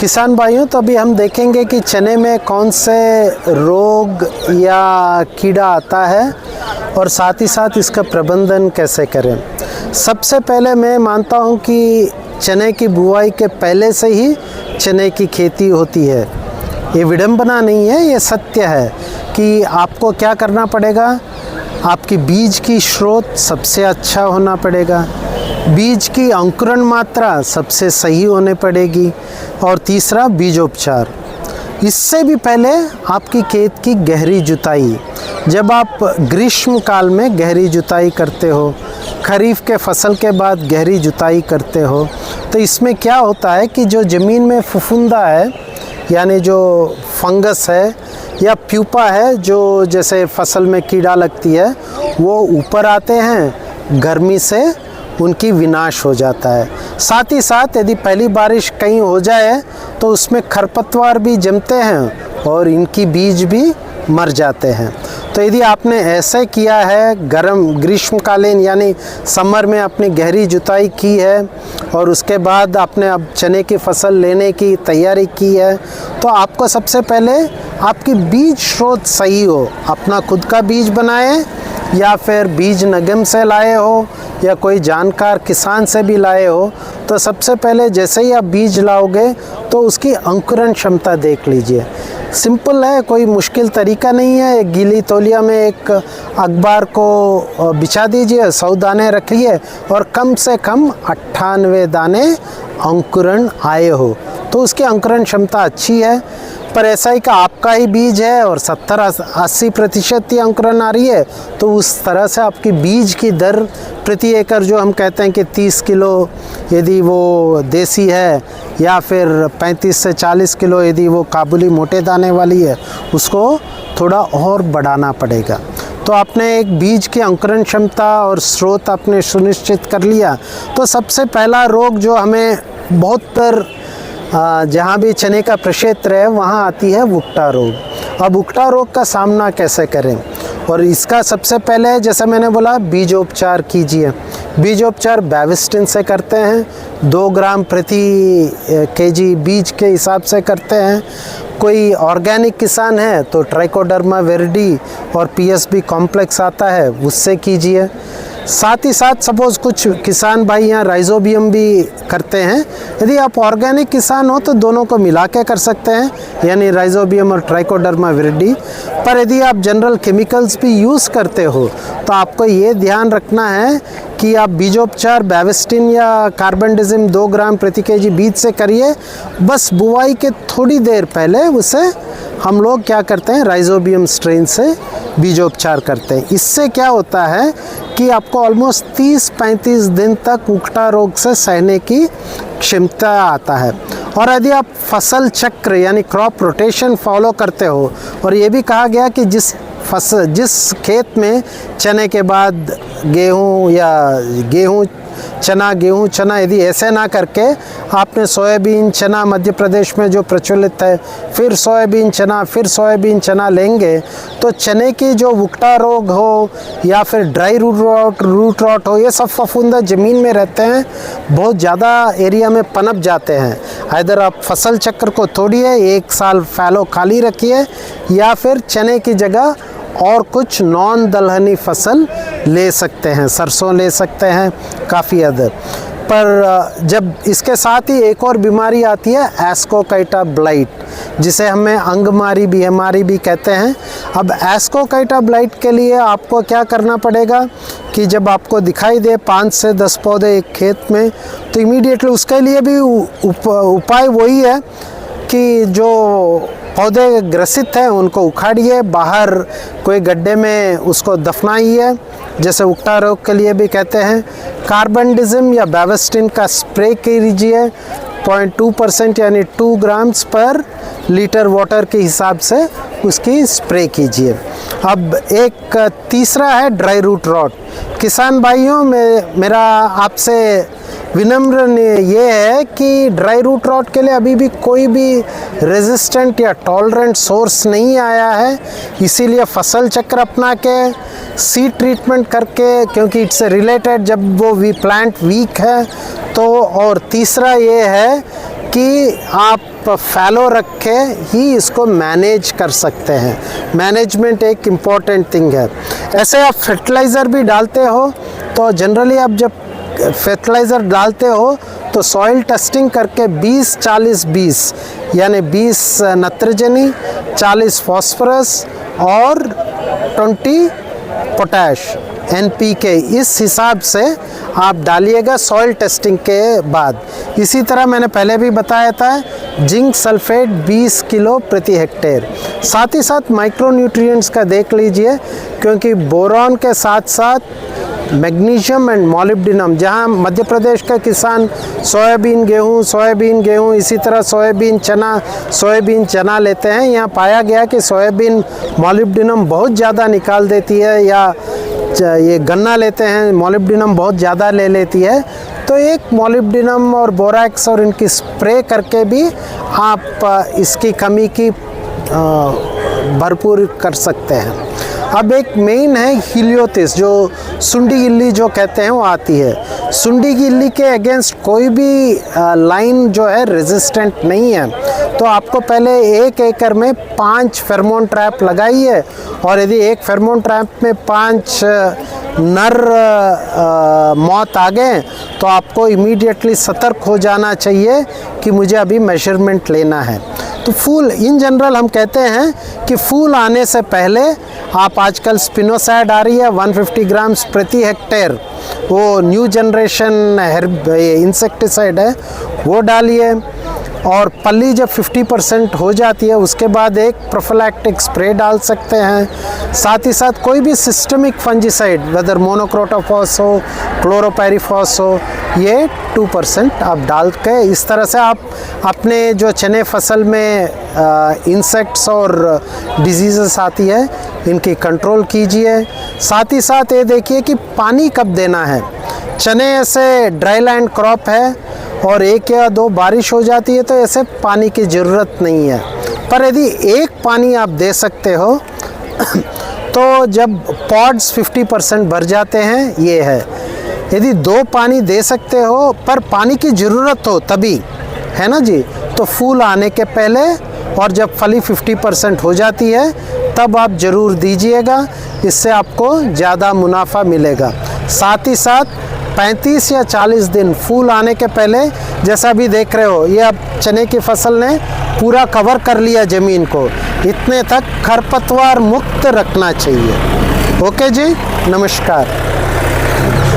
किसान भाइयों, तो अभी हम देखेंगे कि चने में कौन से रोग या कीड़ा आता है और साथ ही साथ इसका प्रबंधन कैसे करें। सबसे पहले मैं मानता हूं कि चने की बुआई के पहले से ही चने की खेती होती है। ये विडंबना नहीं है, ये सत्य है कि आपको क्या करना पड़ेगा। आपकी बीज की स्रोत सबसे अच्छा होना पड़ेगा, बीज की अंकुरण मात्रा सबसे सही होने पड़ेगी, और तीसरा बीजोपचार। इससे भी पहले आपकी खेत की गहरी जुताई। जब आप ग्रीष्म काल में गहरी जुताई करते हो, खरीफ के फसल के बाद गहरी जुताई करते हो, तो इसमें क्या होता है कि जो ज़मीन में फफूंदा है, यानी जो फंगस है या प्यूपा है, जो जैसे फसल में कीड़ा लगती है, वो ऊपर आते हैं, गर्मी से उनकी विनाश हो जाता है। साथ ही साथ यदि पहली बारिश कहीं हो जाए तो उसमें खरपतवार भी जमते हैं और इनकी बीज भी मर जाते हैं। तो यदि आपने ऐसे किया है, ग्रीष्मकालीन यानी समर में अपनी गहरी जुताई की है और उसके बाद आपने अब चने की फसल लेने की तैयारी की है, तो आपको सबसे पहले आपकी बीज स्रोत सही हो। अपना खुद का बीज बनाएं या फिर बीज निगम से लाए हो या कोई जानकार किसान से भी लाए हो। तो सबसे पहले जैसे ही आप बीज लाओगे तो उसकी अंकुरण क्षमता देख लीजिए। सिंपल है, कोई मुश्किल तरीका नहीं है। एक गीली तौलिया में एक अखबार को बिछा दीजिए, 100 दाने रखिए और कम से कम 98 दाने अंकुरण आए हो तो उसकी अंकुरण क्षमता अच्छी है। पर ऐसा ही कि आपका ही बीज है और 70-80% ही अंकुरण आ रही है, तो उस तरह से आपकी बीज की दर प्रति एकड़ जो हम कहते हैं कि 30 किलो यदि वो देसी है या फिर 35 से 40 किलो यदि वो काबुली मोटे दाने वाली है, उसको थोड़ा और बढ़ाना पड़ेगा। तो आपने एक बीज की अंकुरण क्षमता और स्रोत आपने सुनिश्चित कर लिया, तो सबसे पहला रोग जो हमें बहुत पर जहाँ भी चने का प्रक्षेत्र है वहाँ आती है वुक्टा रोग। अब वुक्टा रोग का सामना कैसे करें, और इसका सबसे पहले जैसे मैंने बोला बीजोपचार कीजिए। बीजोपचार बैविस्टिन से करते हैं, 2 ग्राम प्रति केजी बीज के हिसाब से करते हैं। कोई ऑर्गेनिक किसान है तो ट्राइकोडर्मा विरिडी और पीएसबी कॉम्प्लेक्स आता है, उससे कीजिए। साथ ही साथ सपोज़ कुछ किसान भाई यहाँ राइजोबियम भी करते हैं। यदि आप ऑर्गेनिक किसान हो तो दोनों को मिला के कर सकते हैं, यानी राइजोबियम और ट्राइकोडर्मा विरिडी। पर यदि आप जनरल केमिकल्स भी यूज़ करते हो तो आपको ये ध्यान रखना है कि आप बीजोपचार बैविस्टिन या कार्बेंडिजिम 2 ग्राम प्रति केजी बीज से करिए। बस बुआई के थोड़ी देर पहले उसे हम लोग क्या करते हैं, राइजोबियम स्ट्रेन से बीजोपचार करते हैं। इससे क्या होता है कि आपको ऑलमोस्ट 30-35 दिन तक वुक्टा रोग से सहने की क्षमता आता है। और यदि आप फसल चक्र यानी क्रॉप रोटेशन फॉलो करते हो, और ये भी कहा गया कि जिस खेत में चने के बाद गेहूँ या गेहूँ चना यदि ऐसे ना करके आपने सोयाबीन चना मध्य प्रदेश में जो प्रचलित है, फिर सोयाबीन चना लेंगे, तो चने की जो वुक्टा रोग हो या फिर ड्राई रूट रॉट हो, ये सब फफूंदा ज़मीन में रहते हैं, बहुत ज़्यादा एरिया में पनप जाते हैं। इधर आप फसल चक्र को तोड़िए, 1 साल फैलो खाली रखिए, या फिर चने की जगह और कुछ नॉन दलहनी फसल ले सकते हैं, सरसों ले सकते हैं, काफ़ी अदर। पर जब इसके साथ ही एक और बीमारी आती है एस्कोकाइटा ब्लाइट, जिसे हमें अंगमारी बीमारी भी कहते हैं। अब एस्कोकाइटा ब्लाइट के लिए आपको क्या करना पड़ेगा कि जब आपको दिखाई दे 5 से 10 पौधे एक खेत में, तो इमीडिएटली उसके लिए भी उपाय वही है कि जो पौधे ग्रसित हैं उनको उखाड़िए, बाहर कोई गड्ढे में उसको दफनाइए, जैसे वुक्टा रोग के लिए भी कहते हैं। कार्बेंडिजिम या बैविस्टिन का स्प्रे कीजिए 0.2% यानी 2 ग्राम्स पर लीटर वाटर के हिसाब से उसकी स्प्रे कीजिए। अब एक तीसरा है ड्राई रूट रॉट। किसान भाइयों, मेरा आपसे विनम्र ये है कि ड्राई रूट रॉट के लिए अभी भी कोई भी रेजिस्टेंट या टॉलरेंट सोर्स नहीं आया है, इसीलिए फसल चक्र अपना के सीड ट्रीटमेंट करके, क्योंकि इट्स रिलेटेड जब वो प्लांट वीक है तो, और तीसरा ये है कि आप फैलो रख के ही इसको मैनेज कर सकते हैं। मैनेजमेंट एक इम्पॉर्टेंट थिंग है। ऐसे आप फर्टिलाइज़र भी डालते हो तो जनरली आप जब फर्टिलाइज़र डालते हो तो सॉइल टेस्टिंग करके 20-40-20 यानी 20 नाइट्रोजनी, 40 फॉस्फोरस और 20 पोटैश NPK, इस हिसाब से आप डालिएगा सॉइल टेस्टिंग के बाद। इसी तरह मैंने पहले भी बताया था जिंक सल्फेट 20 किलो प्रति हेक्टेयर। साथ ही साथ माइक्रो न्यूट्रिएंट्स का देख लीजिए, क्योंकि बोरॉन के साथ साथ मैग्नीशियम एंड मॉलिब्डेनम, जहां मध्य प्रदेश का किसान सोयाबीन गेहूं इसी तरह सोयाबीन चना लेते हैं, यहाँ पाया गया कि सोयाबीन मॉलिब्डेनम बहुत ज़्यादा निकाल देती है, या ये गन्ना लेते हैं मॉलिब्डेनम बहुत ज़्यादा ले लेती है। तो एक मॉलिब्डेनम और बोरैक्स और इनकी स्प्रे करके भी आप इसकी कमी की भरपूर कर सकते हैं। अब एक मेन है हीलियोथिस, जो सुंडी गिल्ली जो कहते हैं वो आती है। सुंडी गिल्ली के अगेंस्ट कोई भी लाइन जो है रेजिस्टेंट नहीं है, तो आपको पहले 1 एकड़ में 5 फेरोमोन ट्रैप लगाइए, और यदि एक फेरोमोन ट्रैप में 5 नर मौत आ गए तो आपको इमीडिएटली सतर्क हो जाना चाहिए कि मुझे अभी मेजरमेंट लेना है। तो फूल इन जनरल हम कहते हैं कि फूल आने से पहले आप, आजकल स्पिनोसाइड आ रही है 150 ग्राम्स प्रति हेक्टेयर, वो न्यू जनरेशन इंसेक्टिसाइड है, वो डालिए। और पल्ली जब 50% हो जाती है उसके बाद एक प्रोफिलैक्टिक स्प्रे डाल सकते हैं। साथ ही साथ कोई भी सिस्टमिक फंजीसाइड, वेदर मोनोक्रोटोफॉस हो, क्लोरोपायरीफॉस हो, ये 2% आप डाल के, इस तरह से आप अपने जो चने फसल में इंसेक्ट्स और डिजीज़ेस आती है इनकी कंट्रोल कीजिए। साथ ही साथ ये देखिए कि पानी कब देना है। चने ऐसे ड्राई लैंड क्रॉप है और 1 या 2 बारिश हो जाती है तो ऐसे पानी की ज़रूरत नहीं है, पर यदि एक पानी आप दे सकते हो तो जब पॉड्स 50% भर जाते हैं, ये है। यदि 2 पानी दे सकते हो पर पानी की ज़रूरत हो तभी, है ना जी, तो फूल आने के पहले और जब फली 50% हो जाती है तब आप ज़रूर दीजिएगा, इससे आपको ज़्यादा मुनाफा मिलेगा। साथ ही साथ 35 या 40 दिन फूल आने के पहले, जैसा भी देख रहे हो, ये अब चने की फसल ने पूरा कवर कर लिया ज़मीन को, इतने तक खरपतवार मुक्त रखना चाहिए। ओके जी, नमस्कार।